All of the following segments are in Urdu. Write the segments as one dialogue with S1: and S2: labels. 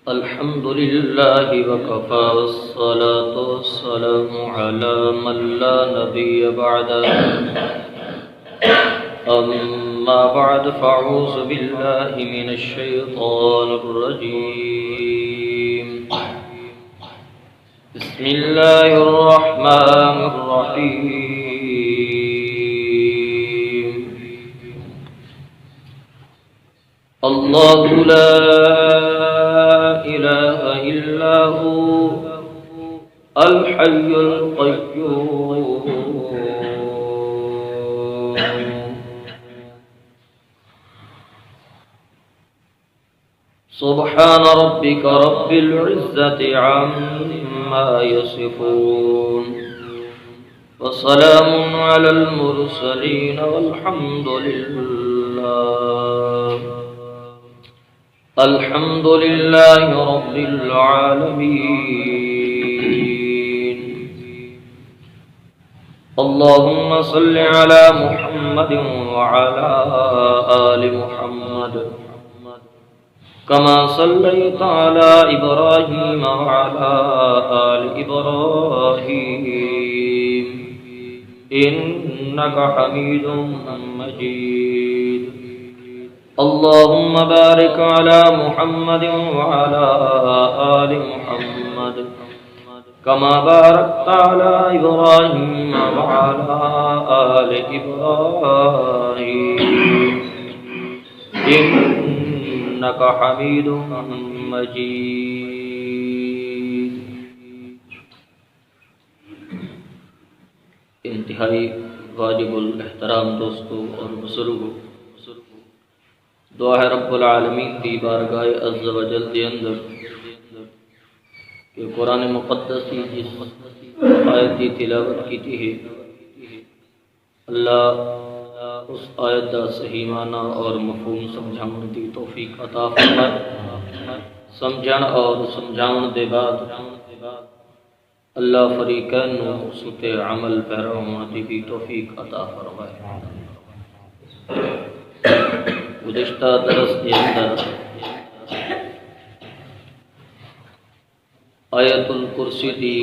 S1: الحمد لله وكفى والصلاة والسلام على من لا نبي بعده أما بعد فأعوذ بالله من الشيطان الرجيم بسم الله الرحمن الرحيم الله لا إله إلا هو الحي القيوم سبحان ربك رب العزة عما يصفون وسلام على المرسلين والحمد لله رب العالمين اللهم صل على محمد وعلى آل محمد كما صليت على إبراهيم وعلى آل إبراهيم إنك حميد مجيد اللهم بارك على محمد وعلى آل محمد كما باركت على إبراهيم وعلى آل إبراهيم إنك حميد مجيد. انتہائی واجب الاحترام دوستوں اور بزرگوں، دعا ہے رب العالمین دی بارگاہ عز و جل دے اندر کہ قرآن مقدس کی جس آیت کی تلاوت کی ہے اللہ اس آیت دا صحیح معنی اور مفہوم سمجھاؤں دی توفیق عطا فرمائے، سمجھن اور سمجھاؤں دے بعد اللہ فریقین نو ستے عمل پیراؤں دی بھی توفیق عطا فرمائے. گزشتہ درس کے اندر آیت الکرسی دی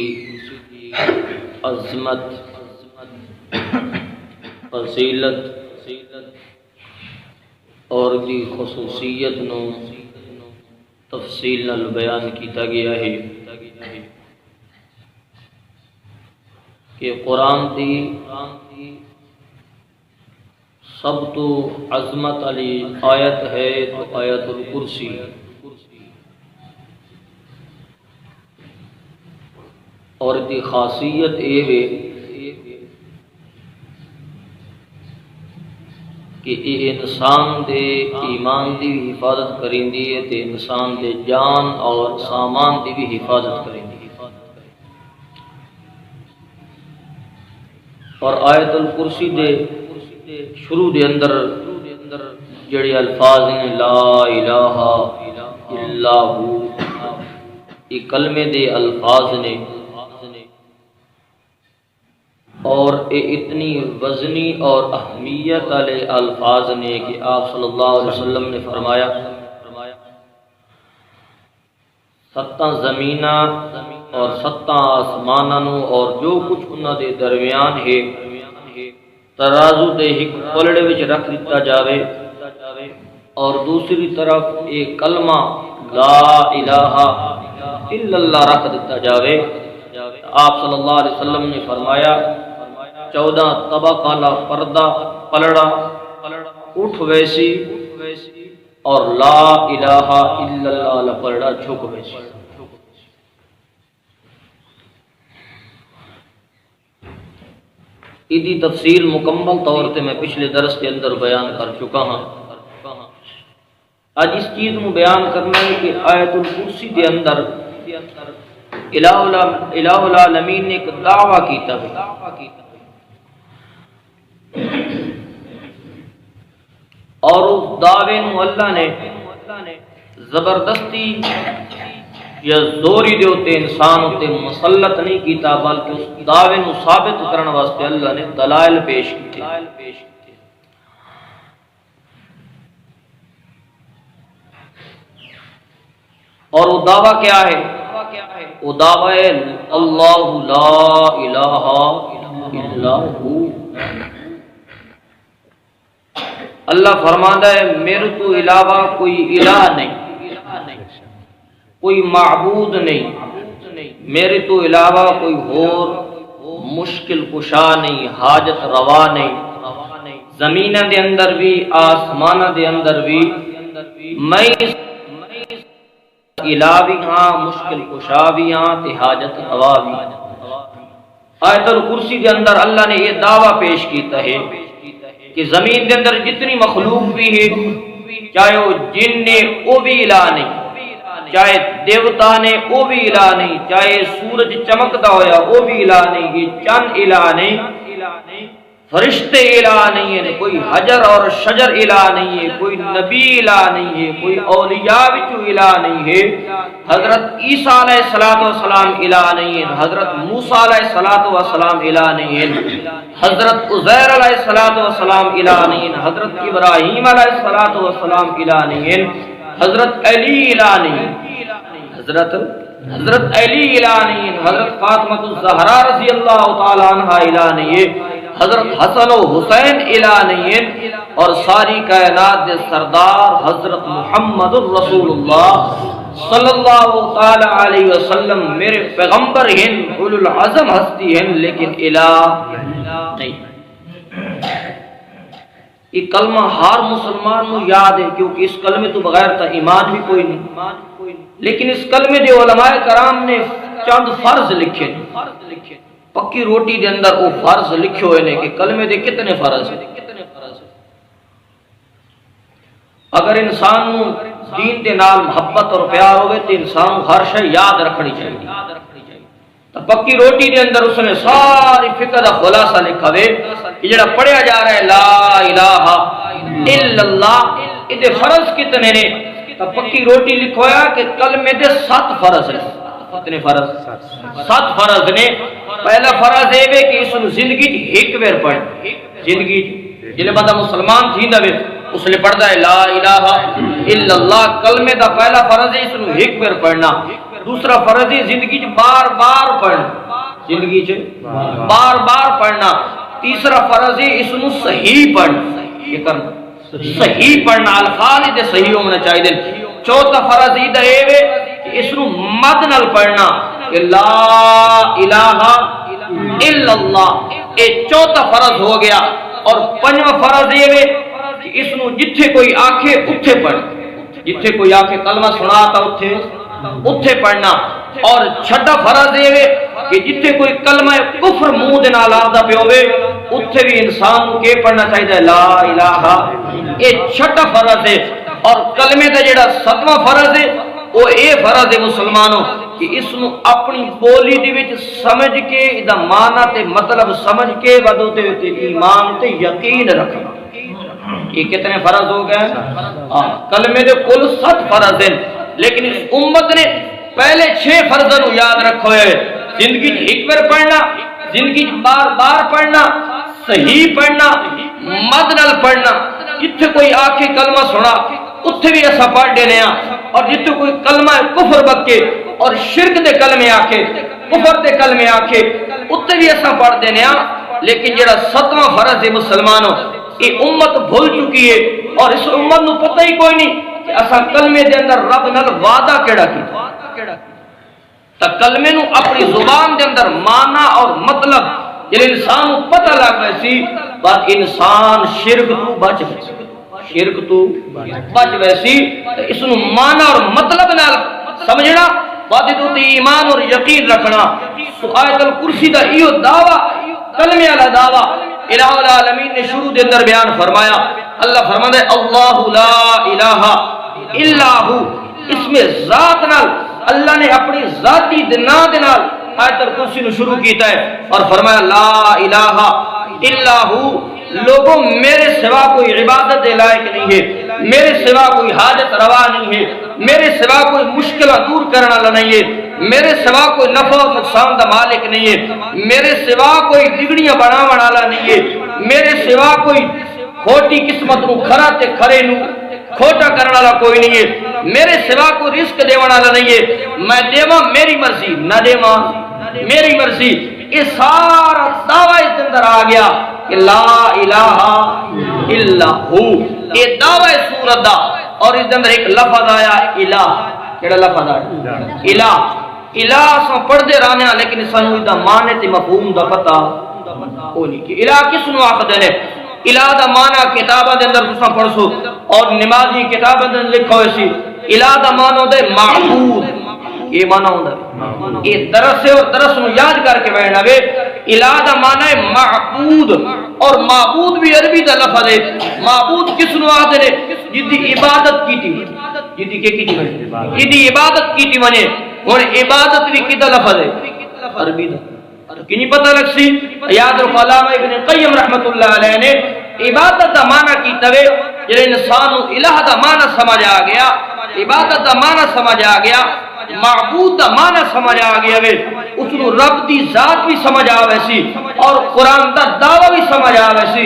S1: عظمت، فضیلت اور دی خصوصیت نو تفصیل نال بیان کیتا گیا ہے کہ قرآن دی سب تو عظمت علی آیت ہے تو آیت الکرسی، اور دی خاصیت یہ ہے کہ یہ انسان دے ایمان دی بھی حفاظت کریں دی ہے تے انسان دے جان اور سامان دی بھی حفاظت کریں دی. اور آیت الکرسی دے شروع دے اندر جڑے الفاظ ہیں لا الہ الا ہو، یہ کلمے دے الفاظ نے، اور یہ اتنی وزنی اور اہمیت والے الفاظ نے کہ آپ صلی اللہ علیہ وسلم نے فرمایا ستاں زمیناں اور ستاں آسماناں اور جو کچھ انہاں دے درمیان ہے ترازو دے ایک پلڑے وچ رکھ دتا جاوے اور دوسری طرف ایک کلمہ لا الہ الا اللہ رکھ دتا جاوے. آپ صلی اللہ علیہ وسلم نے فرمایا 14 طبق والا پردہ پلڑا اٹھ ویسی اور لا الہ الا اللہ والا پلڑا جھک ویسی. ایدی تفصیل مکمل طور تے میں پچھلے درس کے اندر بیان کر چکا ہاں. آج اس چیز میں بیان کرنا ہے کہ آیت الکرسی کے اندر الہ العالمین نے ایک دعویٰ کیتا ہے اور اس دعوے نو اللہ نے زبردستی یا زوری دے ہوتے انسان ہوتے مسلط نہیں کیتا بلکہ اس دعوے نو ثابت کرنے واسطے اللہ نے دلائل پیش کیتے. اور وہ دعویٰ کیا ہے؟ وہ دعویٰ ہے اللہ لا الہ الا ہو۔ اللہ فرماتا ہے میرے تو علاوہ کوئی الہ نہیں، کوئی معبود نہیں، میرے تو علاوہ کوئی اور مشکل کشا نہیں، حاجت روا نہیں۔ زمینہ دے اندر بھی آسمانہ دے اندر بھی میں الہ بھی ہاں، مشکل کشا بھی ہاں تے حاجت روا بھی۔ آیت الکرسی دے اندر اللہ نے یہ دعویٰ پیش کیتا ہے کہ زمین دے اندر جتنی مخلوق بھی ہے، چاہے وہ جن نے وہ بھی الہ نہیں، چاہے دیوتا نے وہ بھی الہ نہیں، چاہے سورج چمکتا ہویا وہ بھی الہ نہیں، یہ چند الہ نہیں، فرشتے الہ نہیں ہے، کوئی حجر اور شجر الہ نہیں ہے، کوئی نبی الہ نہیں ہے، کوئی اولیاء وچوں الہ نہیں ہے، حضرت عیسیٰ علیہ السلام الہ نہیں ہے، حضرت موسیٰ علیہ السلام الہ نہیں ہے، حضرت عزیر علیہ السلام الہ نہیں ہے، حضرت ابراہیم علیہ السلام الہ نہیں ہے، حضرت علی الہ نہیں، حضرت علی الہ نہیں ہے، حضرت فاطمہ الزہرا رضی اللہ تعالی عنہ الہ نہیں ہے، حضرت حسن و حسین الہ نہیں ہے، اور ساری کائنات کے سردار حضرت محمد الرسول اللہ صلی اللہ تعالی علیہ وسلم میرے پیغمبر ہیں، اولو العزم ہستی ہیں، لیکن الہ نہیں۔ یہ کلمہ ہر مسلمان کو یاد ہے، کیونکہ اس کلمے تو بغیر تا ایمان بھی کوئی نہیں، لیکن اس کلمے دے علماء کرام نے چند فرض لکھے، پکی روٹی دے اندر وہ فرض لکھے ہوئے نے کہ کلمے دے کتنے فرض ہیں۔ اگر انسان نو دین دے نال محبت اور پیار ہوئے تو انسان ہر شے یاد رکھنی چاہیے۔ تو پکی روٹی دے اندر اس نے ساری فکر دا خلاصہ لکھا ہوئے کہ جڑا پڑھیا جا رہا ہے لا الہ الا اللہ، یہ فرض کتنے نے؟ تو پکی روٹی لکھوایا کہ کلمے دے 7 فرض ہیں۔ کتنے فرض؟ 7 فرض نے۔ پہلا فرض ہے کہ اس نے زندگی ایک بار پڑھ، زندگی جلے بندہ مسلمان تھیندا وے اس نے پڑھدا ہے لا الہ الا اللہ، کلمے دا پہلا فرض ہے اس نے ایک بار پڑھنا۔ دوسرا فرض ہے زندگی بار بار پڑھنا، زندگی بار بار پڑھنا۔ تیسرا فرض ہے اس نے صحیح پڑھنا، یہ کرنا صحیح پڑھنا، الفاظ دے صحیح ہونا چاہیے۔ چوتھا فرض یہ ہے کہ اس نو مد نال پڑھنا کہ لا الہ الا اللہ، یہ چوتھا فرض ہو گیا۔ اور پنجواں فرض یہ ہے کہ اس نو جتھے کوئی آکھے اتھے پڑھ، جتھے کوئی آکھے کلمہ سنا تا اتھے پڑھنا۔ اور چھٹا فرض یہ ہے کہ جتھے کوئی کلمہ کفر منہ دے نال آندا پیا ہوے اتھے بھی انسان کو کے پڑھنا چاہیے لا الہ، یہ چھٹا فرض ہے۔ اور کلمے دا جڑا 7واں فرض ہے وہ اے فرض ہے مسلمانوں کہ اس نو اپنی بولی دی وچ سمجھ کے دا معنی تے مطلب سمجھ کے ودو تے ایمان تے یقین رکھنا۔ یہ کتنے فرض ہو گئے؟ کلمے دے کل 7 فرض ہیں، لیکن اس امت نے پہلے 6 فرضوں کو یاد رکھو ہے۔ زندگی ایک بار پڑھنا، زندگی بار بار پڑھنا، صحیح پڑھنا، مد نال پڑھنا، جتھے کوئی آکھے کلمہ سنا اتھے بھی ایسا پڑھ دینے ہیں، اور جتھے کوئی کلمہ کفر بکے اور شرک دے کلمے آکھے، کفر دے کلمے آکھے اتھے بھی ایسا پڑھ دینے ہیں۔ لیکن جڑا 7واں فرض ہے مسلمانوں، یہ امت بھول چکی ہے، اور اس امت نو پتہ ہی کوئی نہیں کہ اسا کلمے دے اندر رب نال وعدہ کیڑا کیتا۔ تا کلمے نو اپنی زبان دے اندر معنی اور مطلب جڑے انسان نو پتہ لگ ویسی بات انسان شرک تو بچ ویسی، شرک تو بچ ویسی، اس نو معنی اور مطلب نال سمجھنا، بات تو ایمان اور یقین رکھنا۔ تو آیت الکرسی دا ایو دعویٰ، کلمے والا دعویٰ الہ العالمین نے شروع دے اندر بیان فرمایا۔ اللہ فرماتا ہے اللہ لا الہ الا ہو، اس میں ذات نال اللہ نے اپنی ذاتی نا دے نال آیت الکرسی نے شروع کیتا ہے، اور فرمایا لا الہ الا ہو، لوگوں میرے سوا کوئی عبادت دے لائق نہیں ہے، میرے سوا کوئی حاجت روا نہیں ہے، میرے سوا کوئی مشکلہ دور کرنے والا نہیں ہے، میرے سوا کوئی نفع و نقصان دا مالک نہیں ہے، میرے سوا کوئی بگڑیاں بناون والا نہیں ہے، میرے سوا کوئی کھوٹی قسمت نو کھرا تے کھرے نو کھوٹا کرنے والا کوئی نہیں ہے، میرے سوا کوئی رزق دینے والا نہیں ہے، میں دیواں میری مرضی، نہ دیواں میری مرضی۔ یہ سارا دعویٰ اس کے اندر آ گیا کہ لا الہ الا ہو، یہ دعویٰ سورت دا، اور اس کے اندر ایک لفظ آیا الہ۔ کیڑا لفظ آیا؟ الہ۔ الہ سو پڑھ دے رہنے ہیں لیکن سانو دا معنی تے مفہوم دا پتہ کوئی نہیں کہ الہ کس نو آخدے نے۔ الہ دا معنی کتاباں دے اندر تساں پڑھ سو اور نمازی کتاباں دے اندر لکھا ہوئے سی۔ الہ دا معنی ہوندا ہے معبود، یہ معنی ہوندا ہے، یہ درس ہے اور درس نو یاد کر کے بیٹھنا وے۔ الہ دا معنی ہے معبود، اور معبود بھی عربی دا لفظ ہے۔ معبود کس نو آخدے نے؟ جدی عبادت کیتی، جدی کی کیتی ونے، جدی عبادت کیتی ونے۔ ہن عبادت بھی کدا لفظ ہے؟ عربی دا، کہ نہیں پتہ لگ سی۔ یاد رکھو علامہ ابن قیم رحمت اللہ علیہ نے عبادت دا معنی کیتا وے، جڑے انسان نو الہ دا معنی سمجھ آ گیا، عبادت دا معنی سمجھ آ گیا، معبود دا معنی سمجھ آ گیا وے، اس نو رب دی ذات بھی سمجھ آوے سی، اور قرآن دا دعویٰ بھی سمجھ آوے سی،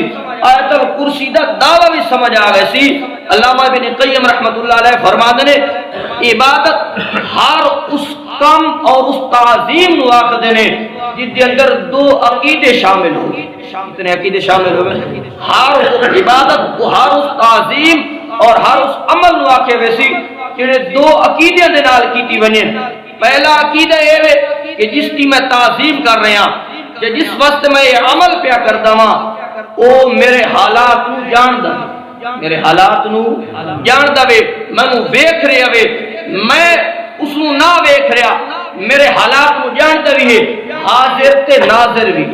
S1: آیت الکرسی دا دعویٰ بھی سمجھ آوے سی۔ علامہ ابن قیم رحمت اللہ علیہ فرماندے نے عبادت ہر اس کام اور اس تعظیم نو آخدے نے جس دے اندر دو عقیدے شامل ہو۔ کتنے عقیدے شامل ہوئے؟ ہر عبادت کو ہر اس تعظیم اور ہر اس عمل نو آکھے ویسی جڑے دو عقیدے دے نال کیتی ونے۔ پہلا عقیدہ یہ ہے کہ جس کی میں تعظیم کر رہا کہ جس وقت میں یہ عمل پیا کردا ہاں او میرے حالات نو جاندا، میرے حالات نو جاندا وے، مینوں ویکھ رہا وے، میں اس نو نہ ویکھ رہا، میرے حالات نو جاندا بھی ہے، حاضر تے ناظر بھی،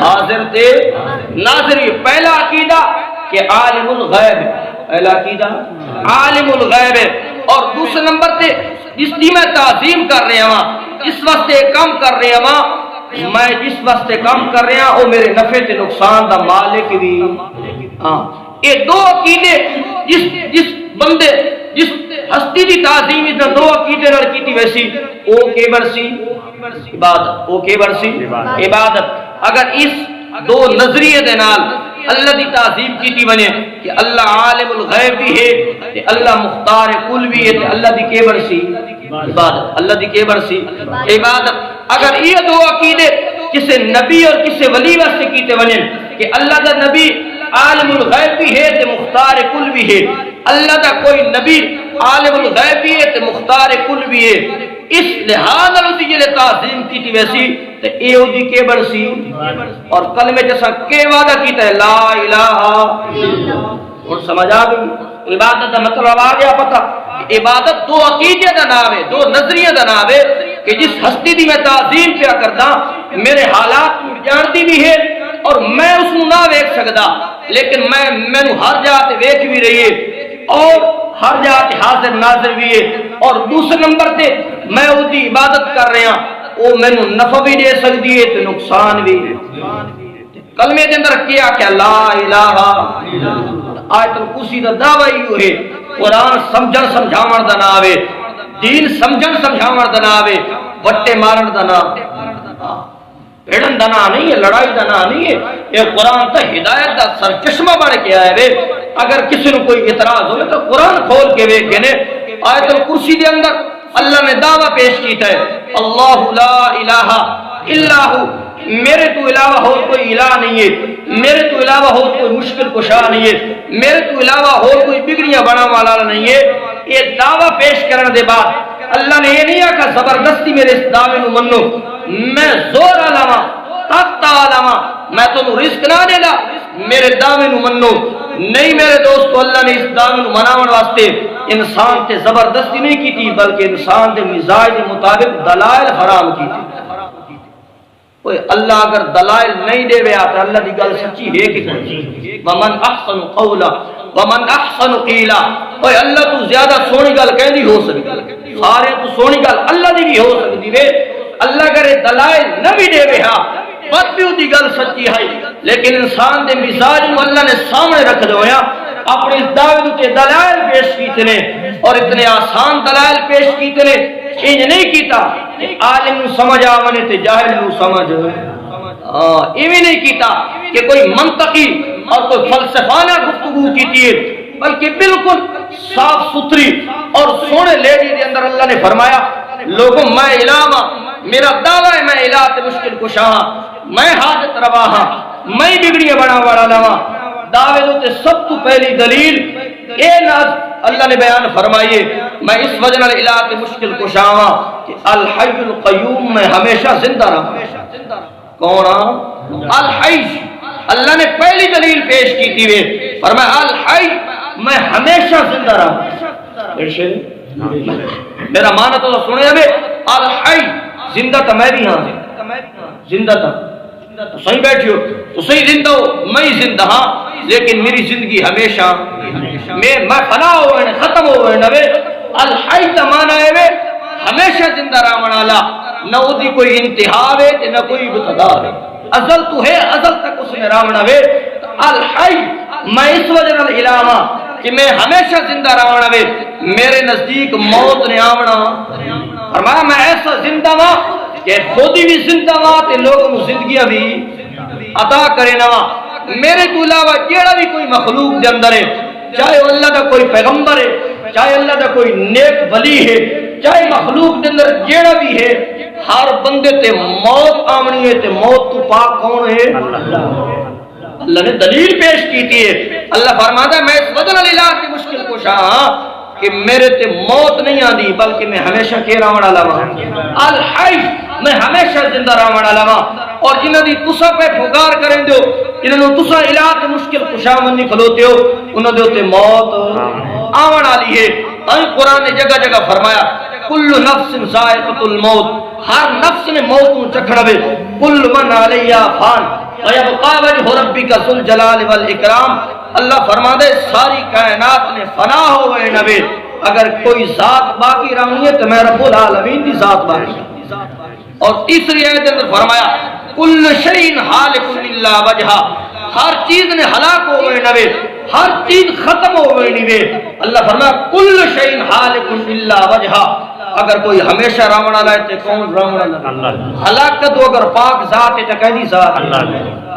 S1: حاضر تے ناظر بھی۔ پہلا عقیدہ کہ عالم الغیب، پہلا عقیدہ عالم الغیب ہے، اور دوسرے نمبر تے جس کی میں تعظیم کر رہا ہاں، جس واسطے کام کر رہا ہاں، میں جس واسطے کام کر رہا ہوں وہ میرے نفع تے نقصان دا مالک بھی۔ ہاں یہ دو عقیدے جس بندے جس ہستی دی تعظیم اس دو عقیدے نال کیتی ویسی او کے برسی عبادت، او کے برسی عبادت۔ اگر اس دو نظریے دے نال اللہ دی تعظیم کیتی بنے کہ اللہ عالم الغیب بھی ہے تے اللہ مختار کل بھی ہے تے اللہ دی کے برسی عبادت، اللہ دی کے برسی عبادت۔ اگر یہ دو عقیدے کسی نبی اور کسی ولی واسطے کیتے بنے کہ اللہ دا نبی عالم الغیب بھی ہے تے مختار کل بھی ہے، اللہ دا کوئی نبی عالم الغیب بھی ہے تے مختار کل بھی ہے، اس لحاظ دی جے تعظیم کیتی ویسی تے اے او دی کے برسی۔ اور کلمے جیسا کے وعدہ کیتا ہے لا الہ الا اللہ، اور سمجھ آ گئی عبادت دا مطلب آ گیا پتہ۔ عبادت دو عقیدے دا نام ہے، دو نظریے دا نام ہے کہ جس ہستی دی میں تعظیم پیا کردا میرے حالات جانتی بھی ہے اور میں اس نو نہ ویکھ سکدا، لیکن مینوں ہر جگہ تے ویکھ بھی رہی ہے اور ہر جگہ تے حاضر ناظر بھی ہے، اور دوسرے نمبر تے میں اس دی عبادت کر رہا وہ مینوں نفع بھی دے سکتی ہے تے نقصان بھی۔ کلمے دے اندر کیا کہ لا الہ الا اللہ، آیت الکرسی دا دعویٰ ہی ہے، قرآن سمجھن سمجھاون دا نام ہے، دین سمجھن سمجھاون دا نام ہے، وٹے مارن دا نام، بھیڑن دا نام نہیں ہے، لڑائی دا نام نہیں ہے۔ یہ قرآن تا ہدایت دا سرچشمہ بن کے آئے وے۔ اگر کسی نے کوئی اعتراض ہوئے تو قرآن کھول کے ویکھے نے، آیت الکرسی دے اندر اللہ نے دعویٰ پیش کیتا ہے اللہ لا الہ الا ہو، میرے تو علاوہ ہو کوئی الہ نہیں ہے، میرے تو علاوہ ہو کوئی مشکل کشا نہیں ہے، میرے تو علاوہ ہو کوئی بگڑیاں بنا والا نہیں ہے۔ یہ دعویٰ پیش کرنے دے بعد اللہ نے یہ نہیں آکھا زبردستی میرے اس دعوے نو منو، میں زور علاوہ طاقت علاوہ میں تمہیں رزق نہ دے گا، میرے دعوے نو منو۔ نہیں میرے دوستو، اللہ نے اس دعوے نو مناون واسطے انسان تے زبردستی نہیں کی تھی، بلکہ انسان دے مزاج کے مطابق دلائل حرام کی تھی۔ اللہ اگر دلائل نہیں دے ویا تو اللہ دی گل سچی ہے کہ کوئی ومن احسن قولا ومن احسن قیلا، اوے اللہ تو زیادہ سونی گل کہندی ہو سکتی، سارے تو سونی گل اللہ دی بھی ہو سکتی وے۔ اللہ اگر دلائل نہ بھی دے ویا بات بھی دی گل سچی ہے، لیکن انسان دے مزاج نو اللہ نے سامنے رکھ دیا، اپنے اس دعوے تے دلائل پیش کیتے نے، اور اتنے آسان دلائل پیش کیتے نے، انج نہیں کیتا کہ عالم نو سمجھ آونے تے جاہل نو سمجھ، ایویں نہیں کیتا کہ کوئی منطقی اور کوئی فلسفانہ گفتگو کیتی ہے، بلکہ بالکل صاف ستھری اور سونے لیڈی دے اندر اللہ نے فرمایا لوگوں میں الہ میرا دعویٰ ہے میں الہ تے مشکل کشا ہاں میں حاجت روا ہاں میں بگڑیاں بنا والا لواں دعوے تے سب تو پہلی دلیل اے ناز اللہ نے بیان فرمائیے میں اس وجہ نال الہ تے مشکل کشا ہاں کہ الحی القیوم میں ہمیشہ زندہ رہا کون ہاں الحی اللہ نے پہلی دلیل پیش کی تھی وہ فرمایا الحی میں ہمیشہ زندہ رہا میرا معنی تو سنے ابے الحی زندہ تھا میں بھی ہاں زندہ تھا تو صحیح بیٹھے ہو تو صحیح زندہ ہو میں زندہ ہاں لیکن میری زندگی ہمیشہ میں فنا ہوئے ختم ہوئے نوے الحی کا معنی ہے ہمیشہ زندہ رہا والا نہ اودی کوئی انتہا ہے نہ کوئی ابتدا ہے ازل تو ہے ازل تک اس میں راونا ہے الحی میں اس وجہ نال الہ کہ میں ہمیشہ زندہ رہنا ہے میرے نزدیک موت نے آونا فرمایا میں ایسا زندہ ہاں کہ خود ہی بھی زندہ ہاں تے لوگوں زندگیاں بھی عطا کرے نہ میرے تو علاوہ جیڑا بھی کوئی مخلوق دے اندر ہے چاہے اللہ دا کوئی پیغمبر ہے چاہے اللہ دا کوئی نیک ولی ہے چاہے مخلوق دے اندر جیڑا بھی ہے ہر بندے تے موت آمنی ہے تے موت تو پاک کون ہے اللہ نے دلیل پیش کی تھی اللہ فرماتا ہے میں اس بدل الہ کی مشکل کشا ہاں کہ میرے تے موت نہیں آدھی بلکہ میں ہمیشہ کے راوڑا لوا الحی میں ہمیشہ زندہ راوڑا لوا اور جنہوں دی تسا پہ پھگار کریں دو جنہوں تسا الہ کی مشکل کشا منی کھلوتے ہو انہوں دے ہوتے موت آوڑ آلی ہے قرآن نے جگہ جگہ فرمایا کل نفس ذائقۃ الموت ہر نفس نے موت کو چکھڑا وے کل من علیہا فان وَيَبْقَى وَجْهُ رَبِّكَ ذُو الْجَلَالِ وَالْإِكْرَامِ اللہ فرماتے ساری کائنات نے فنا ہوئے نبی اگر کوئی ذات باقی رہنی ہے تو میں رب العالمین کی ذات باقی اور تیسری آیت اندر فرمایا کل شیء ہالک الا وجہہ ہر چیز نے ہلاک ہوئے نبی ہر چیز ختم ہوئے نبی اللہ فرمایا کل شیء ہالک الا وجہہ اگر کوئی ہمیشہ راونا لائے تے کون راونا لائے ہلاکت ہو اگر پاک ذات ہے تکہنی ذات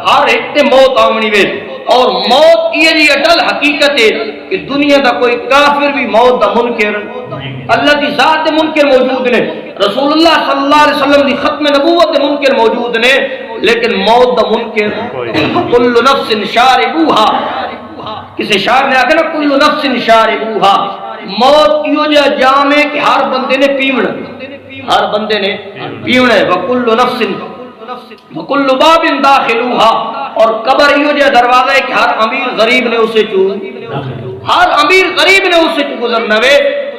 S1: ہر ایک تے موت آمنی وے اور موت یہ جی اٹل حقیقت ہے کہ دنیا دا کوئی کافر بھی موت دا منکر اللہ دی ذات دے منکر موجود نے رسول اللہ صلی اللہ علیہ وسلم دی ختم نبوت دے منکر موجود نے لیکن موت دا منکر کل نفس شاربوہا کسی شاعر نے آکھا نا کل نفس شاربوہا موت کیوں جا جام ہے کہ ہر بندے نے پیونا ہر بندے نے پیونا ہے وَكُلُّ نَفْسٍ وَكُلُّ بَابٍ دَاخِلُوهَا اور قبر یہ جا دروازہ ہے کہ ہر امیر غریب نے اسے چو ہر امیر غریب نے اسے چو گزرنا ہے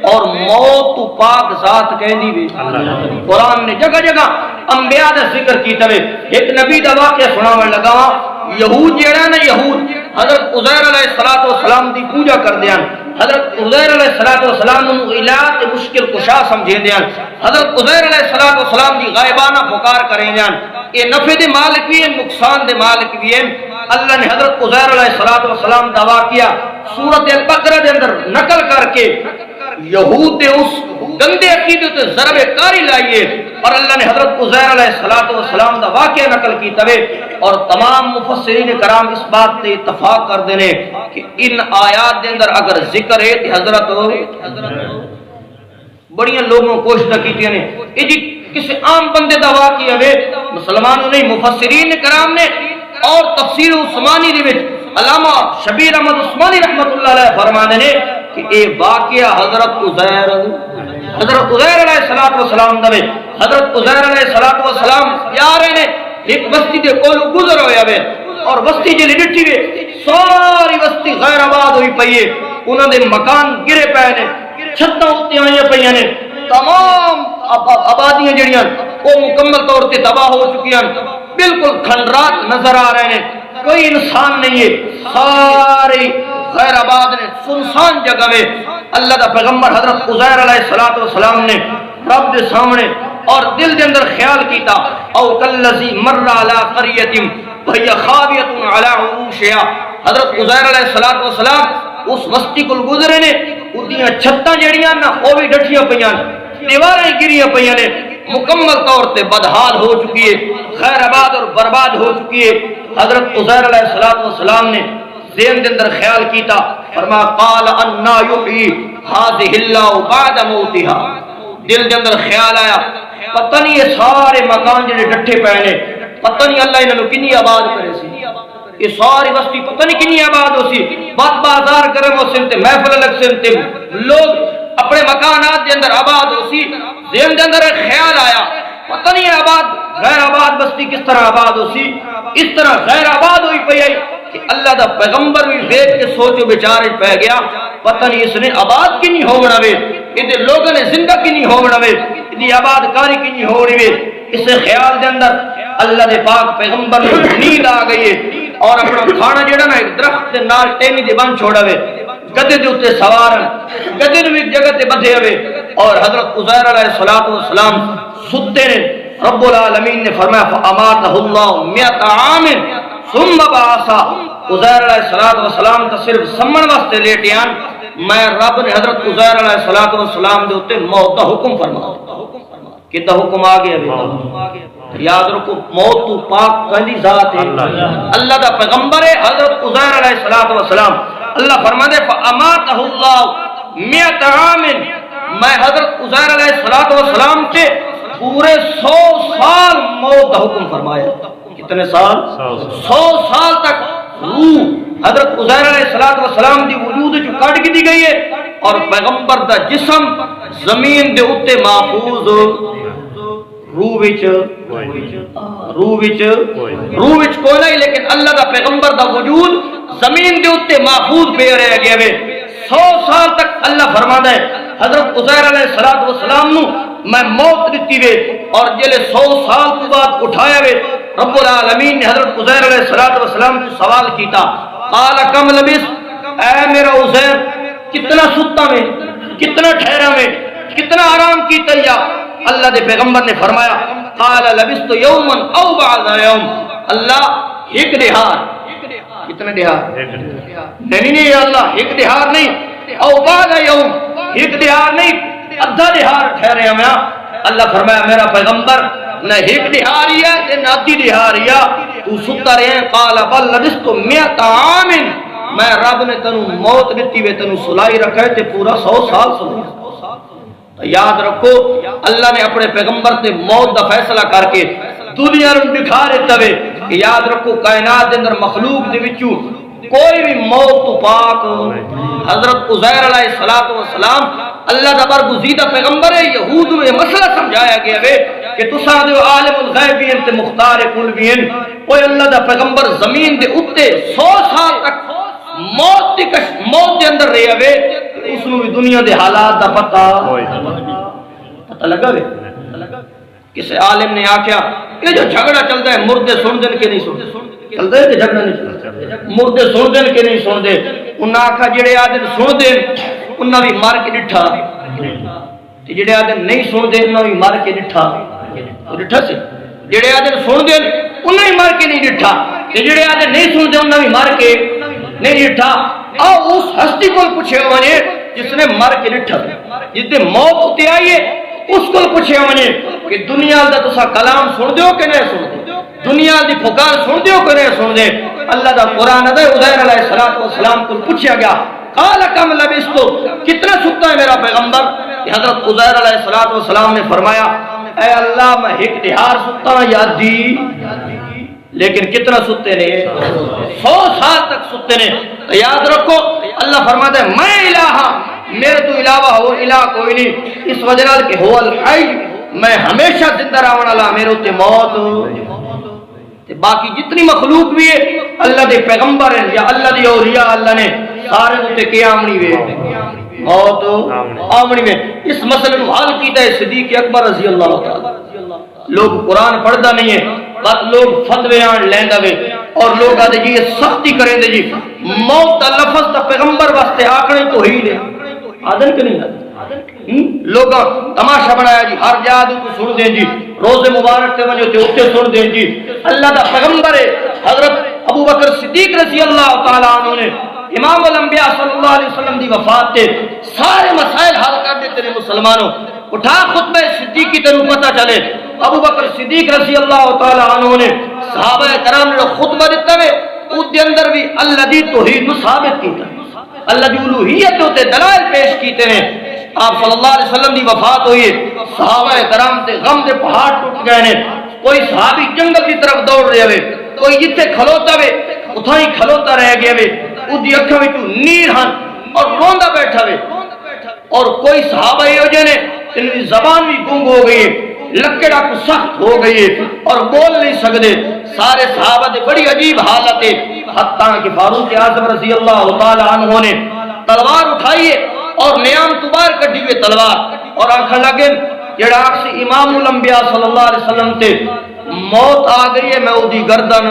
S1: اور موت تو پاک ذات کہنی بھی قرآن نے جگہ جگہ انبیاء دا ذکر کیتا ہے ایک نبی دا واقعہ سناوے لگا یہود جیڑا نا یہود حضرت عزیر علیہ السلام دی پوجا کر دیاں حضرت عزیر علیہ السلام نو الہ تے مشکل کشا سمجھے دیاں حضرت عزیر علیہ السلام دی غائبانہ پکار کریں دیاں اے نفع دے مالک بھی ہیں نقصان دے مالک بھی ہیں اللہ نے حضرت عزیر علیہ السلام دا واقعہ سورۃ البقرہ دے اندر نقل کر کے یہود دے اس گندے عقیدے تے ضرب کاری لائیے اور اللہ نے حضرت عزیر علیہ السلام دا واقعہ نقل کی توے اور تمام مفسرین کرام اس بات تے اتفاق کر دینے کہ ان آیات دے اندر اگر ذکر ہے تے حضرت بڑیاں لوگوں کوشش کیتی نے یہ جی کسی عام بندے دا واقعہ ہے مسلمانوں نے مفسرین کرام نے اور تفسیر عثمانی دے وچ علامہ شبیر احمد عثمانی رحمت اللہ علیہ فرمانے نے کہ اے واقعہ حضرت عزیر علیہ السلام دے حضرت عزیر علیہ السلام یار نے ایک بستی دے کول گزر ہویا وے اور بستی جلی ڈٹھی وے ساری بستی غیر آباد ہوئی پئی ہے انہاں دے مکان گرے پے نے چھتاں اُتے آئیاں پئی نے تمام آبادیاں جڑیاں وہ مکمل طور تے تباہ ہو چکی ہیں بالکل کھنڈرات نظر آ رہے ہیں کوئی انسان نہیں ہے ساری غیر آباد نے سنسان جگہ میں اللہ دا پیغمبر حضرت عزیر علیہ السلام نے رب دے سامنے اور دل دے اندر خیال کیتا او کلذی مر علی قریۃ وہی خاویۃ علی عروشہا حضرت عزیر علیہ السلام اس بستی کو گزرے نے اودیاں چھتاں جڑیاں نا او بھی ڈٹھیاں پیاں دیواراں گریاں پیاں نے مکمل طور تے بدحال ہو چکی ہے خیر آباد اور برباد ہو چکی ہے حضرت عزیر علیہ السلام نے ذہن دے اندر خیال کیتا فرمایا قال انا یحیی ھذہ اللہ بعد موتها، دل دے اندر خیال آیا پتہ نہیں یہ سارے مکان جڑے ڈٹھے پے نے پتہ نہیں اللہ انہاں نوں کنی آباد کرے سی، یہ ساری بستی پتہ نہیں کنی آباد ہو سی، بازار گرم ہو سن تے محفل لگ سن تے لوگ اپنے مکانات دے اندر آباد ہو سی، ذہن دے اندر خیال آیا پتہ نہیں آباد غیر آباد بستی کس طرح آباد ہو سی، اس طرح غیر آباد ہوئی پئی آئی کہ اللہ دا پیغمبر بھی دیکھ کے سوچو بیچارے پہ گیا پتہ نہیں اس نے آباد کی نہیں ہونا وے، ادھر لوگوں نے زندہ کی نہیں ہونا وے، ادھی آباد کاری کی نہیں ہونی وے، اس خیال دے اندر اللہ دے پاک پیغمبر نے نیند آ گئی ہے اور اپنا کھانا جڑا نا ایک درخت دے نال ٹینی دے بن چھوڑا وے، گدے دے اوتے سوارن گدے نوں ایک جگہ تے بدھے ہوئے اور حضرت عزیر علیہ الصلوۃ والسلام ستے نے، رب العالمین نے فرمایا فاماتہ اللہ 100 عام ثم بعثا، عزیر علیہ الصلوۃ والسلام تا صرف سمن واسطے لیٹیاں، میں رب نے حضرت عزیر علیہ الصلوۃ والسلام دے اوتے موت دا حکم فرمایا، کدا حکم آ گیا، یاد رکھو موت تو پاک کہندی ذات ہے، اللہ دا پیغمبر ہے حضرت عزیر علیہ الصلوۃ والسلام، اللہ فرماتے فاماتہ اللہ 100 عام، میں حضرت عزیر علیہ الصلوۃ والسلام سے پورے 100 سال موت کا حکم فرمایا، کتنے سال؟ 100 سال تک روح حضرت عزیر علیہ الصلوۃ والسلام دی وجود جو کٹ کی دی گئی ہے اور پیغمبر دا جسم زمین دے اوتے محفوظ، روح وچ کوئی نہیں لیکن اللہ دا پیغمبر دا وجود زمین دے اوتے محفوظ پہ رہ گیا وے، 100 سال تک اللہ فرماتا ہے حضرت عزیر علیہ الصلوۃ والسلام نو میں موت دیتی وے اور جلے 100 سال تو بعد اٹھایا وے، رب العالمین نے حضرت عزیر علیہ الصلوۃ والسلام سے سوال کیتا، قال کم لبس، اے میرا عزیر کتنا ستا میں، کتنا ٹھہرا میں، کتنا آرام کیتا یا؟ اللہ دے پیغمبر نے فرمایا قال لبست یوما او بعض یوم، اللہ ایک دہار، کتنے دہار؟ نہیں یا اللہ ایک دہار نہیں، او بعض یوم ایک دہار نہیں، ادھا دہار ٹھہرے ہمیں، اللہ فرمایا میرا پیغمبر نہ ایک دہار ہے نہ ادھی دہار ہے، تو ستا رہے ہیں، قال بل لبست 100 عام، میں رب نے تنو موت دیتی وے تنو سلائی رکھے تے پورا 100 سال سلائی۔ یاد رکھو اللہ نے اپنے پیغمبر تے موت دا فیصلہ کر کے دنیا نوں دکھا دیتا وے کہ یاد رکھو کائنات دے اندر مخلوق دے وچوں کوئی بھی موت تو پاک حضرت عزیر علیہ الصلوۃ والسلام اللہ دا برگزیدہ پیغمبر ہے، یہود نوں یہ مسئلہ سمجھایا گیا وے کہ تساں دے عالم الغیب ہیں تے مختار کل بھی ہیں، کوئی اللہ دا پیغمبر زمین دے اوتے 100 سال تک موت دے اندر رہیا وے، اس نو بھی دنیا دے حالات دا پتہ لگا وے، کسی عالم نے آکھیا یہ جو جھگڑا چلتا ہے مردے سن دن کے نہیں سن چلتا ہے کہ جھگڑا نہیں چلتا، مردے سن دن کے نہیں سن دے، انہاں آکھا جڑے آدم سن دے انہاں بھی مار کے ڈٹھا، جڑے آدم نہیں سن دے انہاں بھی مار کے ڈٹھا، ڈٹھا سی جڑے آدم سن دے انہاں بھی مار کے نہیں ڈٹھا، جڑے آدم نہیں سن دے انہاں بھی مار کے نہیں ڈٹھا، آؤ اس ہستی کو پوچھے ہونے جس نے مر کے ڈٹھا، جس نے موت ہوتے آئی ہے اس کو پوچھے ہونے کہ دنیا دا تسا کلام سن دیو کہ نہیں سن دے، دنیا دی پکار سن دیو کہ نہیں سن دے، اللہ دا قرآن ہے عزیر علیہ الصلوۃ والسلام کو پوچھا گیا قال کم لبست، کتنا ستا ہے میرا پیغمبر؟ کہ حضرت عزیر علیہ الصلوۃ والسلام نے فرمایا اے اللہ میں ایک دہار ستا یا دی، لیکن کتنا ستے نے؟ 100 سال تک ستے نے۔ یاد رکھو اللہ فرماتا ہے میں الہ، میرے تو علاوہ ہو الہ کوئی نہیں، اس وجہ نال کہ هو الحی، میں ہمیشہ زندہ رہن والا، میرے تے موت تے باقی جتنی مخلوق بھی ہے اللہ دے پیغمبر ہیں یا اللہ دی اولیاء اللہ نے سارے تے قیامنی وے موت آمنی میں۔ اس مسئلے کو حل کیتا ہے صدیق اکبر رضی اللہ تعالی۔ لوگ قرآن پڑھدا نہیں ہے بس لوگ فتوے آن لیندا وے اور لوگ آدھے جی یہ سختی کریں دے جی موت دا لفظ تا پیغمبر واسطے آکھنے توحید ہے، آدھن کہ نہیں آدھن؟ لوگ تماشا بنایا جی ہر جا کو سن دیں جی، روز مبارک تے ونجو تے اوتے سن دیں جی، اللہ دا پیغمبر ہے حضرت ابو بکر صدیق رضی اللہ تعالی عنہ نے امام الانبیاء صلی اللہ علیہ وسلم دی وفات تے سارے مسائل حل کر دیتے نے مسلمانوں، اٹھا خطبہ صدیقی تنوں پتہ چلے ابو بکر صدیق رضی اللہ تعالی عنہ نے صحابہ کرام نے خطبہ دیتا ہے اس دے اندر بھی اللہ دی توحید نو ثابت کیتا، اللہ دی الوہیت تے دلائل پیش کیتے ہیں۔ آپ صلی اللہ علیہ وسلم دی وفات ہوئی، صحابہ کرام تے غم دے پہاڑ ٹوٹ گئے نے، کوئی صحابی جنگل کی طرف دوڑ رہے ہوئے، کوئی جتھے کھلوتا ہوئے اتھاں ہی کھلوتا رہ گیا ہوئے، اودی اکھاں وچوں نیر ہن اور روندا بیٹھا ہوئے، اور کوئی صحابہ یہ ہوئے نے ان کی زبان بھی گنگ ہو گئی ہے، لکڑا کو سخت ہو گئی ہے اور بول نہیں سکتے۔ سارے صحابہ دے بڑی عجیب حالت ہے، حتیٰ کہ فاروق اعظم رضی اللہ تعالی عنہ نے تلوار اٹھائی ہے اور نیام تبار کٹی ہوئے تلوار، اور آنکھا لگے جڑا آکھ امام الانبیاء صلی اللہ علیہ وسلم تے موت آ گئی ہے، میں اودی گردن۔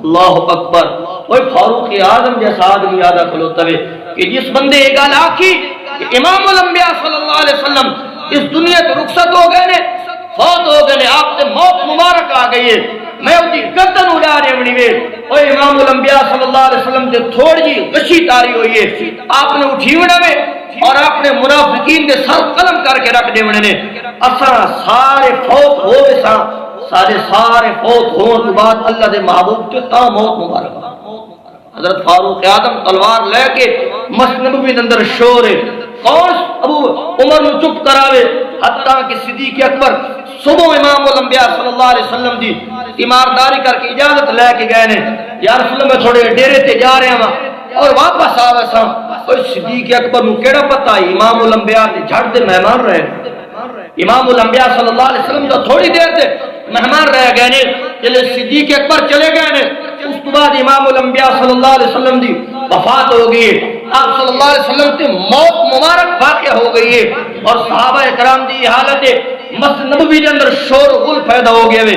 S1: اللہ اکبر۔ کوئی فاروق اعظم جیسا آدمی یادہ کھلوتا ہے کہ جس بندے یہ گل آکھی کہ امام الانبیاء صلی اللہ علیہ وسلم اس دنیا سے رخصت ہو گئے نے، فوت ہو گئے نے، آپ سے موت مبارک آ گئی ہے، میں اپنی گردن اڑا رہے بنی وے۔ اور امام الانبیاء صلی اللہ علیہ وسلم سے تھوڑی جی غشی تاری ہوئی ہے، آپ نے اٹھی وڑا وے اور آپ نے منافقین دے سر قلم کر کے رکھ دے وڑے نے، اساں سارے فوت ہو گئے ساں، سارے فوت ہون کے بعد اللہ دے محبوب تے تا موت مبارک۔ حضرت فاروق اعظم تلوار لے کے مسجد نبوی دے اندر شور ہے، کون ابو عمر نو چپ کراوے، حتیٰ کہ صدیق اکبر صبح امام الانبیاء صلی اللہ علیہ وسلم دی تیمارداری کر کے اجازت لے کے گئے نے، یا رسول اللہ میں تھوڑے ڈیرے تے جا رہے ہاں اور واپس آوے ساں۔ اور صدیق اکبر نو کیڑا پتہ ہے امام الانبیاء دے جھڑ دے مہمان رہے، امام الانبیاء صلی اللہ علیہ وسلم جو تھوڑی دیر تے مہمان رہ گئے نے، جلے صدیق اکبر چلے گئے نے، اس کے بعد امام الانبیاء صلی اللہ علیہ وسلم دی وفات ہو گئی ہے، آپ صلی اللہ علیہ وسلم تے موت مبارک واقع ہو گئی ہے، اور صحابہ کرام دی حالت مسجد نبوی کے اندر شور و غل پیدا ہو گیا ہے،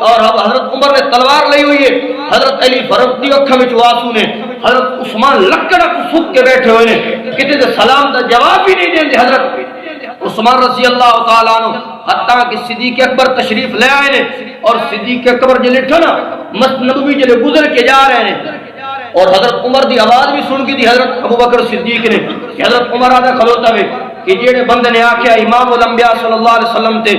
S1: اور اب حضرت عمر نے تلوار لی ہوئی ہے، حضرت علی فرقتی اکھا میں آنسو نے، حضرت عثمان لکڑا کو سک کے بیٹھے ہوئے نے، کتے دے سلام دا جواب بھی نہیں دیں دے حضرت عثمان رضی اللہ تعالیٰ عنہ، حتیٰ کہ صدیق اکبر تشریف لے آئے نے، اور صدیق اکبر جلے ٹھنا مسجد نبوی جلے گزر کے جا رہے ہیں، اور حضرت عمر دی آواز بھی سن کی دی حضرت ابو بکر صدیق نے کہ حضرت عمر آدھا کھلوتا ہوئے کہ جیڑے بندے نے آکھیا امام الانبیاء صلی اللہ علیہ وسلم تے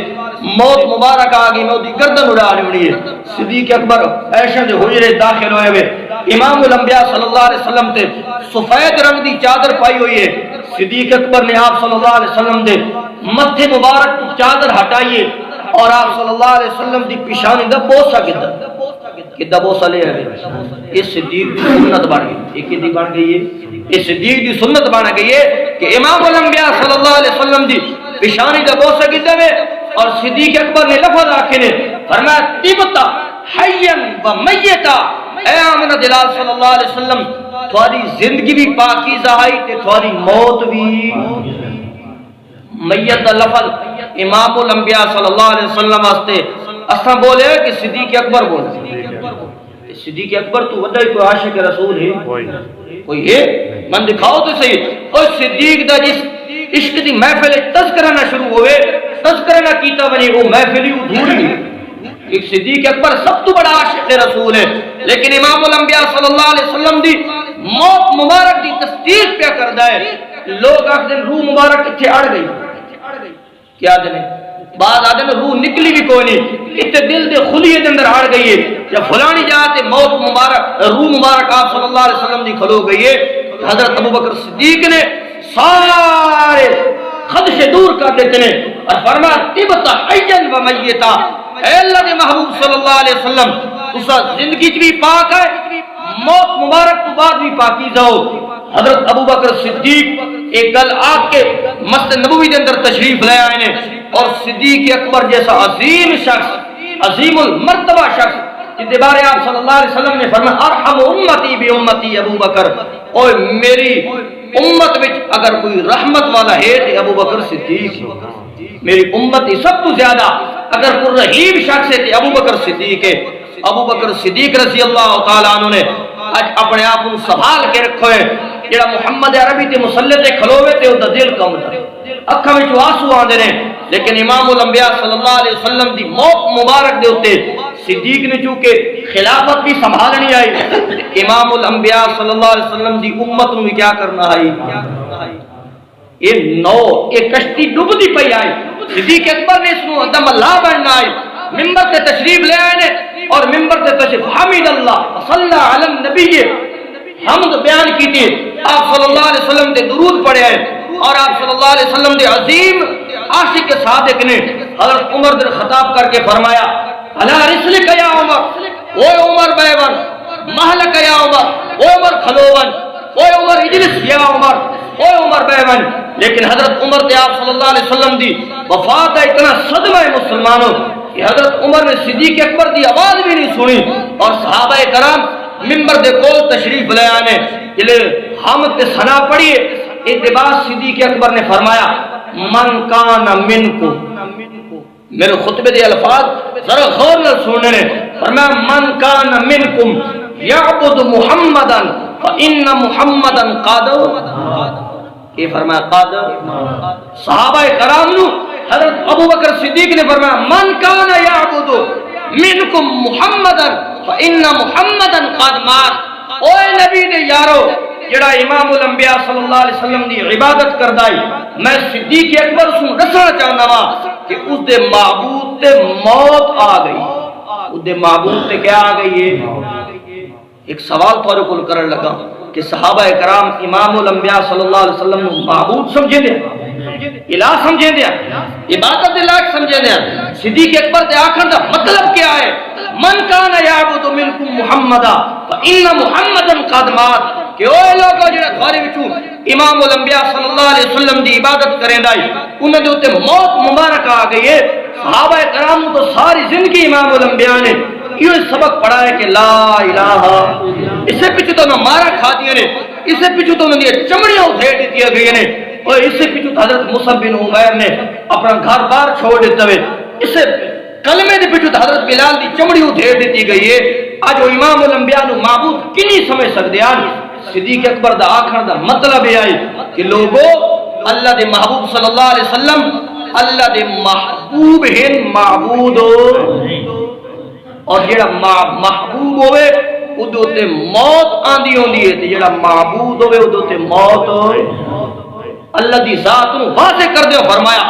S1: موت مبارک آگئی، میں دی گردن اڑا رہی ہے۔ صدیق اکبر عائشہ دے حجرے داخل ہوئے ہوئے، امام الانبیاء صلی اللہ علیہ وسلم تے سفید رنگ دی چادر پائی ہوئی ہے، صدیق اکبر نے آپ صلی اللہ علیہ وسلم دے متھے مبارک کی چادر ہٹائیے اور آپ صلی اللہ علیہ وسلم دی پیشانی دا بوسہ کدھا بوسہ لے آئے، اس صدیق دی سنت بن گئی، ایک دی بن گئی ہے، اس صدیق دی سنت بن گئی ہے کہ امام الانبیاء صلی اللہ علیہ وسلم دی پیشانی دا بوسہ کدھا ہے، اور صدیق اکبر نے لفظ آکھے نے فرمایا طبتا حیاً و میتا، اے آمنہ دلال صلی اللہ علیہ وسلم تھوڑی زندگی بھی پاکیزہ آئی تے تھوڑی موت بھی۔ میت دا لفظ امام الانبیاء صلی اللہ علیہ وسلم واسطے اساں بولے کہ صدیق اکبر بولے، صدیق اکبر تو وجہ کوئی عاشق رسول ہے کوئی ہے؟ من دکھاؤ تو صحیح۔ اور صدیق دا جس عشق دی محفل تذکرہ نہ شروع ہوئے، تذکرہ نہ کیتا بنی، وہ محفل ہی ادھور نہیں۔ ایک صدیق اکبر سب تو بڑا عاشق رسول ہے، لیکن امام الانبیاء صلی اللہ علیہ وسلم دی موت مبارک دی تصدیق پہ کردا ہے۔ لوگ آخ دن روح مبارک اتھے اڑ گئی، کیا دنے بعد آدھے میں روح نکلی بھی کوئی نہیں، اتنے دل دے خلیے دے اندر آڑ گئی ہے، یا فلانی جاتے موت مبارک روح مبارک آپ صلی اللہ علیہ وسلم دی کھلو گئی ہے۔ حضرت ابو بکر صدیق نے سارے خدشے دور کر دیتے ہیں اور فرمایا طبتا حیاً و میتا، اے اللہ دے محبوب صلی اللہ علیہ وسلم تسا زندگی بھی پاک ہے، موت مبارک تو بعد بھی پاکیزہ ہو۔ حضرت ابو بکر صدیق ایک گل آگ کے مسجد نبوی دے اندر تشریف لے آئے نے، اور صدیق اکبر جیسا عظیم شخص، عظیم المرتبہ شخص جس بارے آپ صلی اللہ علیہ وسلم نے فرمایا ارحم امتی بی امتی ابو بکر، اور میری امت وچ اگر کوئی رحمت والا ہے تو ابو بکر صدیق، میری امت سب تو زیادہ اگر کوئی رحیم شخص ہے تو ابو بکر صدیق ہے۔ ابو بکر صدیق رضی اللہ تعالیٰ عنہ نے اج اپنے آپ کو سنبھال کے رکھو ہے، جڑا محمد عربی تے مسلح تے کھلوے تے اوندا دل کم تھا، اکھاں وچ آنسو آندے نے، لیکن امام الانبیاء صلی اللہ علیہ وسلم دی موت مبارک دے اوتے صدیق نے چونکہ خلافت بھی سنبھالنی آئی، امام الانبیاء صلی اللہ علیہ وسلم دی امت نو بھی کیا کرنا آئی، یہ کشتی ڈوبدی پئی آئی، صدیق اکبر نے اس نو دم اللہ بننا آئی، ممبر تے تشریف لے آئے نے، اور ممبر تے تشریف حمید اللہ صلی علی النبی، حمد بیان کیتی، آپ صلی اللہ علیہ وسلم دے درود پڑھے ہیں، اور آپ صلی اللہ علیہ وسلم دے عظیم عاشق صادق نے حضرت عمر بن خطاب کر کے فرمایا الا رسلک یا عمر، او عمر بیون، مہلک یا عمر، او عمر کھلوون، او عمر اجلس یا عمر، او عمر بیون۔ لیکن حضرت عمر تے آپ صلی اللہ علیہ وسلم دی وفات کا اتنا صدمہ ہے مسلمانوں کہ حضرت عمر نے صدیق اکبر دی آواز بھی نہیں سنی، اور صحابہ کرام ممبر دے کول تشریف لے آنے جلے حمد تے ثنا پڑھیے، اتباع صدیق اکبر نے فرمایا من کان منکم، میرے خطبے دے الفاظ ذرا غور نہ سننے نے، فرمایا من کان منکم یعبد محمدا فإن محمدا قد، یہ فرمایا قد، صحابہ کرام نو حضرت ابو بکر صدیق نے فرمایا من کان یعبد منکم محمدا فإن محمدا قد مات، اوے نبی دے یارو جڑا امام الانبیاء صلی اللہ علیہ وسلم دی عبادت کردائی، میں صدیق اکبر سن دسنا چاہنا وا کہ اس دے معبود تے موت آ گئی، اس دے معبود تے کیا آ گئی ہے؟ ایک سوال تھوڑے کول کرن لگا کہ صحابہ کرام امام الانبیاء صلی اللہ علیہ وسلم نو معبود سمجھے دے، الہ سمجھے دے، عبادت دے لائق سمجھے دے؟ صدیق اکبر دے آخر دا مطلب کیا ہے؟ من کان یعبد منکم محمدا فإن محمدا قد مات، کہ اوے لوگو جڑا تھوڑے وچوں امام الانبیاء صلی اللہ علیہ وسلم دی عبادت کریں دائی انہاں دے اوتے موت مبارک آ گئی ہے۔ صحابہ کرام تو ساری زندگی امام الانبیاء نے یہ سبق پڑھا ہے کہ لا الہ، اس سے پیچھے تو نہ مارا کھا دیا نے، اس سے پیچھے تو انہوں نے چمڑیاں ادھیڑ دیا گئی نے، اور اس سے پیچھے تو حضرت مصعب بن عمیر نے اپنا گھر بار چھوڑ دیتے ہوئے، اس سے کلمے دے پیچھے تو حضرت بلال دی چمڑی ادھیڑ دیتی گئی ہے۔ آج وہ امام الانبیاء نو معبود کی نہیں سمجھ سکتے ہیں؟ صدیق اکبر دا آخر دا مطلب یہ آئی کہ لوگوں اللہ دے محبوب صلی اللہ علیہ وسلم اللہ دے محبوب ہیں معبود ہو، اور جڑا محبوب ہوئے ادو تے موت آندی ہوندی ہے، تے جڑا معبود ہوئے ادو تے موت ہوئے۔ اللہ دی ذات نو واضح کر دے، فرمایا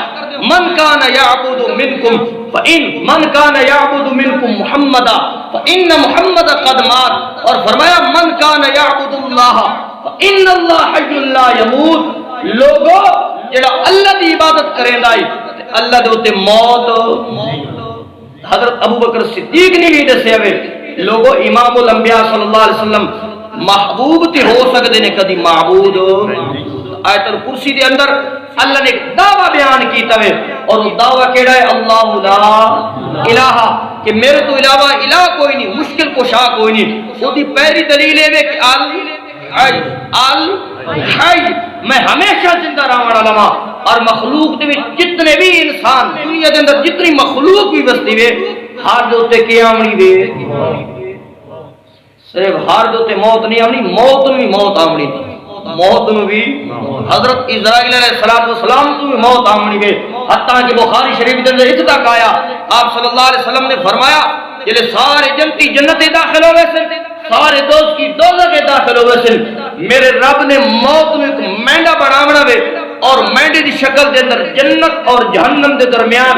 S1: من کان یعبد منکم فإن من کان یعبد منکم محمدا فإن محمد قد مات، اور فرمایا من کان یعبد اللہ فإن اللہ حی لا یموت، لوگوں جڑا اللہ دی عبادت کریں دائی اللہ دے ہوتے موت۔ حضرت ابو بکر صدیق نے بھی دسے ہوئے لوگوں امام الانبیاء صلی اللہ علیہ وسلم محبوب تے ہو سکتے نے کدی معبود۔ آیت الکرسی دے اندر اللہ نے ایک دعویٰ بیان کیتا ہے، اور وہ دعویٰ کیڑا ہے؟ اللہ لا الہ، کہ میرے تو علاوہ الہ کوئی نہیں، مشکل کشا کوئی نہیں۔ وہ دی پہلی دلیل ہے کہ الحی، میں ہمیشہ زندہ رہنے والا ہاں، اور مخلوق دے وچ جتنے بھی انسان دنیا دے اندر جتنی مخلوق بھی بستی وے ہر دے اوتے کی آمنی وے، صرف ہر دے اوتے موت نہیں آمنی، موت نو بھی موت آمنی، موت نو بھی حضرت اسرائیل علیہ السلام تو بھی موت آمنی وے، حتیٰ کہ بخاری شریف دے اندر اتنا آیا آپ صلی اللہ علیہ وسلم نے فرمایا جلے سارے جنتی جنت داخل ہوئے سن، سارے دوست کی دوزخ داخل ہوئے سن، میرے رب نے موت میں ایک مینڈا بناونا وے، اور مینڈے دی شکل دے اندر جنت اور جہنم دے درمیان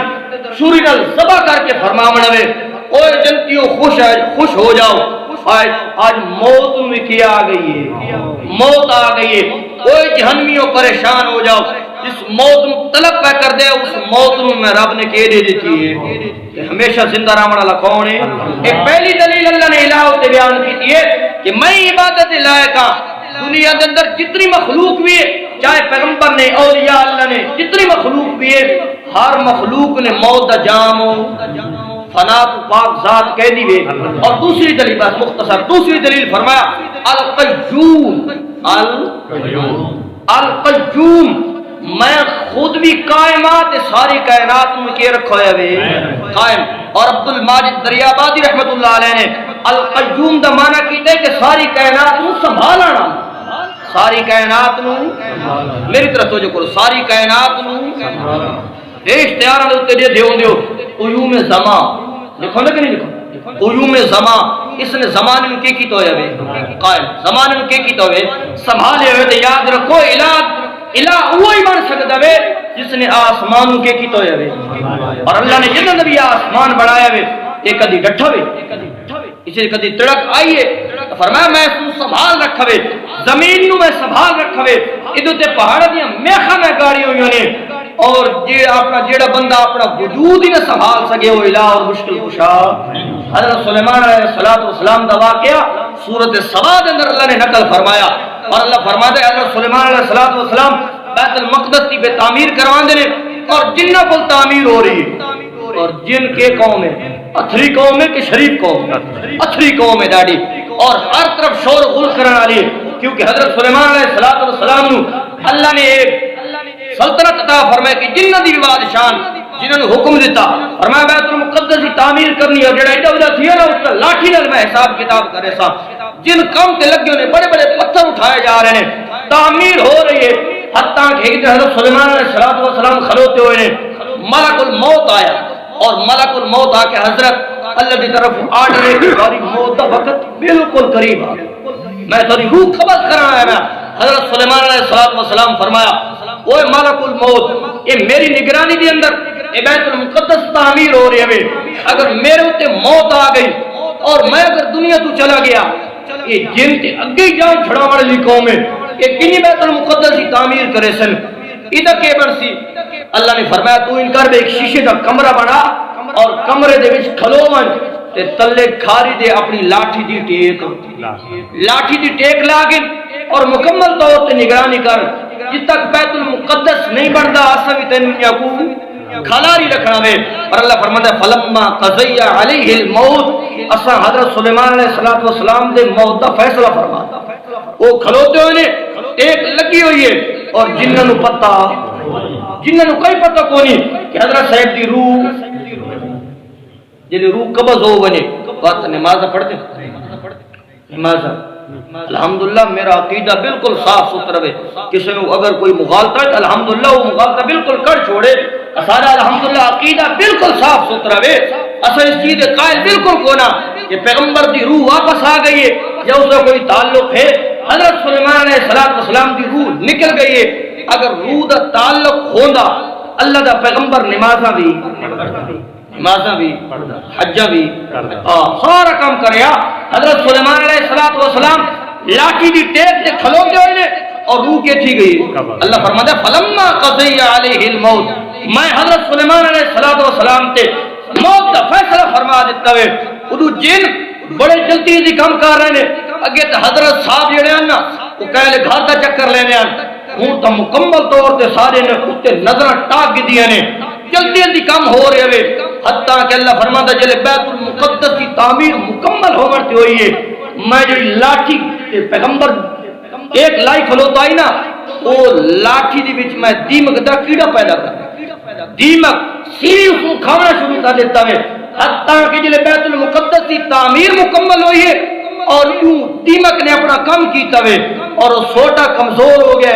S1: سوری نال ذبح کر کے فرماونا وے اوے جنتیوں خوش ہو جاؤ، آج موت میں کیا آ گئی ہے، موت آ گئی ہے، اوے جہنمیوں پریشان ہو جاؤ، جس موت میں طلب پہ کر دے اس موت میں رب نے کہہ دے دیتی ہے کہ ہمیشہ زندہ رہنے والا کون ہے؟ ایک پہلی دلیل اللہ نے الہ تے بیان کی ہے کہ میں عبادت لائق ہاں، دنیا کے اندر جتنی مخلوق بھی ہے، چاہے پیغمبر نے اولیاء اللہ نے جتنی مخلوق بھی ہے، ہر مخلوق نے موت دا جام ہو فنا تو پاک ذات کہہ دی وے۔ اور دوسری دلیل بات مختصر، دوسری دلیل فرمایا القیوم، القیوم، میں خود بھی قائمات ساری کائنات میں کے رکھا ہے قائم۔ اور عبد الماجد دریابادی رحمت اللہ علیہ نے القیوم دا معنی کیتا ہے کہ ساری کائنات نو سنبھالنا، ساری کائنات نو، میری طرف توجہ کرو، ساری کائنات نو اشتہاراں دے اوتے دیو قیوم زمان لکھو نا کہ نہیں لکھو، قیوم زمان، اس نے زمانے میں کی تو ہے قائم، زمانے میں کی تو ہے سنبھالے ہوئے، تو یاد رکھو الہ وہی بن سکتا ہے جس نے آسمانوں کے کی تو ہے، اور اللہ نے جنہوں نے بھی آسمان بڑھایا ہوئے ایک کدی ڈٹھا ہوئے اسے کدی تڑک آئیے فرمایا میں اس کو سنبھال رکھوے زمین نو میں سنبھال رکھوے ادھر تے پہاڑ دیاں میخاں میں گاڑی ہوئی نے اور جیڑا بندہ اپنا وجود ہی نہ سنبھال سکے وہ الہ اور مشکل کشا حضرت سلیمان علیہ السلام دا واقعہ سورۃ سبا دے اندر اللہ نے نقل فرمایا اور اللہ فرماتا ہے حضرت سلیمان علیہ السلام بیت المقدس کی بے تعمیر کرواندے نے اور جنہ کو تعمیر ہو رہی ہے اور جن کے قوم ہے اتھری قوم ہے کہ شریف قوم ہے اتھری قوم ہے ڈاڈی اور ہر طرف شور غل کرنے والی ہے کیونکہ حضرت سلیمان علیہ السلام نو اللہ نے ایک سلطنت عطا فرمایا کہ جنہ دی بادشاہ جنہوں نے حکم دیتا فرمایا بیت المقدس کی تعمیر کرنی اور جڑا ایڈا وڈا تھیا نا اس کا لاٹھی نال میں حساب کتاب کرے سا جن کام تے لگے ہونے بڑے بڑے پتھر اٹھائے جا رہے ہیں تعمیر ہو رہی ہے حتیٰ کہ حضرت سلیمان علیہ السلام کھلوتے ہوئے نے ملک الموت آیا اور ملک الموت آ کے حضرت اللہ کی طرف آرڈر ہے کہ تمہاری موت کا وقت بالکل قریب آ میں تمہاری روح قبض کرنا ہے. میں حضرت سلیمان علیہ السلام فرمایا اوے ملک الموت یہ میری نگرانی دے اندر بیت المقدس تعمیر ہو رہی ہے اگر میرے اوتے موت آ گئی اور میں اگر دنیا تو چلا گیا یہ جن تے اگے جان چھڑا والی قوم ہے کہ کنی بیت المقدس کی تعمیر کرے سن ادھر کے برسی اللہ نے فرمایا تو ان کر ایک شیشے کا کمرہ بنا اور کمرے دے وچ کھلو من تے تلے کھاری دے اپنی لاٹھی دی ٹیک لا کے اور مکمل طور تے نگرانی کر جب تک بیت المقدس نہیں بنتا اسا بھی تین کو کھلاری رکھنا میں. اور اللہ فرماتا ہے فلما قضی علیہ الموت اسا حضرت سلیمان علیہ السلام دے موت دا فیصلہ فرماتا وہ کھلوتے ہوئے نے ایک لگی ہوئی ہے اور جنہاں نو پتہ جنہاں نو کوئی پتہ کونی کہ حضرت صاحب دی روح جلی روح قبض ہو بنے بات نماز پڑھتے نماز الحمدللہ میرا عقیدہ بالکل صاف ستھرا ہے کسی نے اگر کوئی مغالطہ ہے الحمدللہ وہ مغالطہ بالکل کر چھوڑے سارا الحمدللہ عقیدہ بالکل صاف ستھرا ہے اصل اس چیز قائل بالکل کونا کہ پیغمبر دی روح واپس آ گئی ہے یا اس کا کوئی تعلق ہے حضرت سلیمان علیہ السلام دی روح نکل گئی ہے اگر روح دا تعلق ہوندا اللہ دا پیغمبر نمازاں بھی حجاں بھی سارا کام کریا. حضرت سلیمان علیہ السلام لاٹھی دی ٹیک تے کھلوتے ہوئے نے اور روح کے تھی گئی. اللہ فرماتا ہے فلما قضی علیہ الموت میں حضرت سلیمان علیہ السلام تے موت دا فیصلہ فرما دیتا ہے. ادو جن بڑے جلدی دی کام کر رہے نے اگے تے حضرت صاحب جڑے ہیں نا وہ کہلے گھر دا چکر لینے ہیں ہوں تو مکمل طور تے سارے نے اتے نظر ٹاک دیا نے جلدی جلدی کام ہو رہے ہوئے حتیٰ کہ اللہ فرماتا جلے بیت المقدس کی تعمیر مکمل ہو مرتی ہوئی ہے میں جو لاٹھی پیغمبر ایک لائی کھلوتا آئی نا وہ لاٹھی دی بچ میں دیمک دا کیڑا پیدا کر دیمک سیری اس کو کھانا شروع کر دیتا ہے حتیٰ کہ جلے بیت المقدس کی تعمیر مکمل ہوئی ہے اور یوں دیمک نے اپنا کم کیتا ہے اور وہ سوٹا کمزور ہو گیا.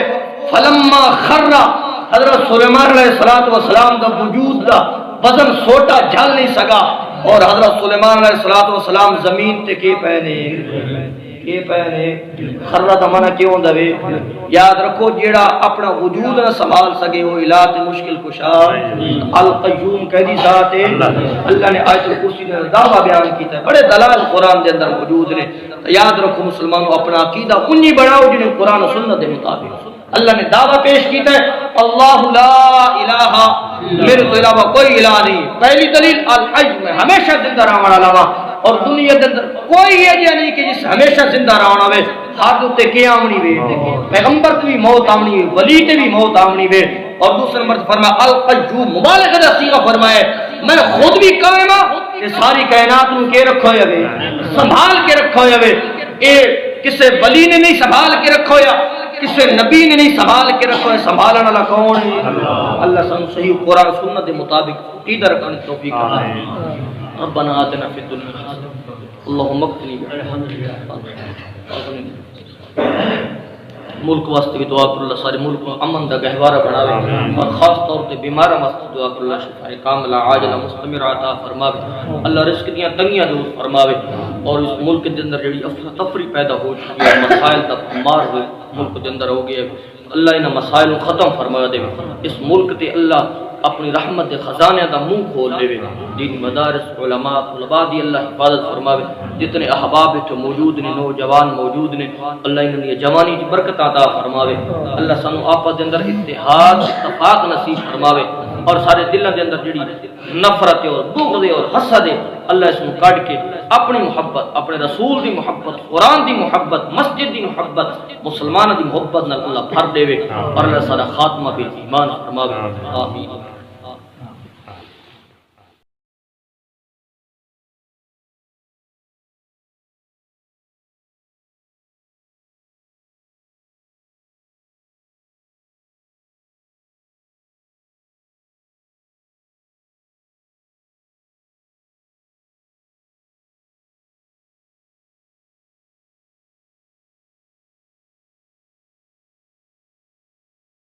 S1: فلما خرّا حضرت سلیمان علیہ السلام کا وجود دا وزن سوٹا جھل نہیں سکا اور حضرت سلیمان علیہ السلام زمین تے کے پہنے خرّا دا معنی کیوں ہوندا وے یاد رکھو جیڑا اپنا وجود نہ سنبھال سکے وہ الہ مشکل کشا القیوم کہدی ذات ہے. اللہ نے آیت الکرسی میں دعویٰ بیان کیتا ہے بڑے دلائل قرآن دے اندر موجود نے. یاد رکھو مسلمانوں اپنا عقیدہ انہی بناؤ جنہیں قرآن و سنت کے مطابق اللہ نے دعویٰ پیش کیتا ہے اللہ لا الہ میرے تو علاوہ کوئی الہ نہیں. پہلی دلیل الحی میں ہمیشہ زندہ رہنے والا اور دنیا کے اندر کوئی یہ نہیں کہ جس ہمیشہ زندہ رہنا ہوئے ہاتھ تے کیا آمنی وے پیغمبر تے بھی موت آمنی وے ولی تے بھی موت آمنی وے. اور دوسرے نمبر فرمایا القیوم مبالغہ کا صیغہ فرمایا میں خود بھی قائم ہوں کہ ساری کائنات کو کے رکھو ہوئے سنبھال کے رکھو ہوئے. اے کسے ولی نے نہیں سنبھال کے رکھو یا کسے نبی نے نہیں سنبھال کے رکھو ہے. سنبھالنے والا کون ہے اللہ سن صحیح قرآن سنت کے مطابق عقیدہ رکھنے کی توفیق عطا. ربنا آتنا فی الدنیا حسنۃ اللهم اغفر ملک واسطے بھی دعا کر اللہ سارے ملک کو امن دا گہوارہ بناوے اور خاص طور تے بیماراں واسطے دعا کر اللہ شفاء کاملہ عاجلہ مستمرہ عطا فرماوے. اللہ رزق دیاں تنگیاں دور فرماوے اور اس ملک کے اندر جڑی افراتفری پیدا ہو چکی ہے مسائل دا مار ہوئے ملک کے اندر ہو گئے اللہ انہاں مسائل ختم فرما دے. اس ملک تے اللہ اپنی رحمت دے خزانے دا منہ کھول لے، دینی مدارس علماء طلباء دی اللہ حفاظت فرماوے، جتنے احباب اتنے موجود نے، نوجوان موجود نے، اللہ انہوں نے جوانی کی برکت عطا فرماوے، اللہ سانو آپس دے اندر اتحاد اتفاق نصیب فرماوے، اور سارے دلوں دے اندر جڑی نفرت اور بغض اور حسد ہے اللہ اس کو کٹ کے اپنی محبت، اپنے رسول دی محبت، قرآن دی محبت، مسجد دی محبت، مسلمان دی محبت نال اللہ بھر دے، اور اللہ سارا خاتمہ بھی ایمان فرماوے، آمین۔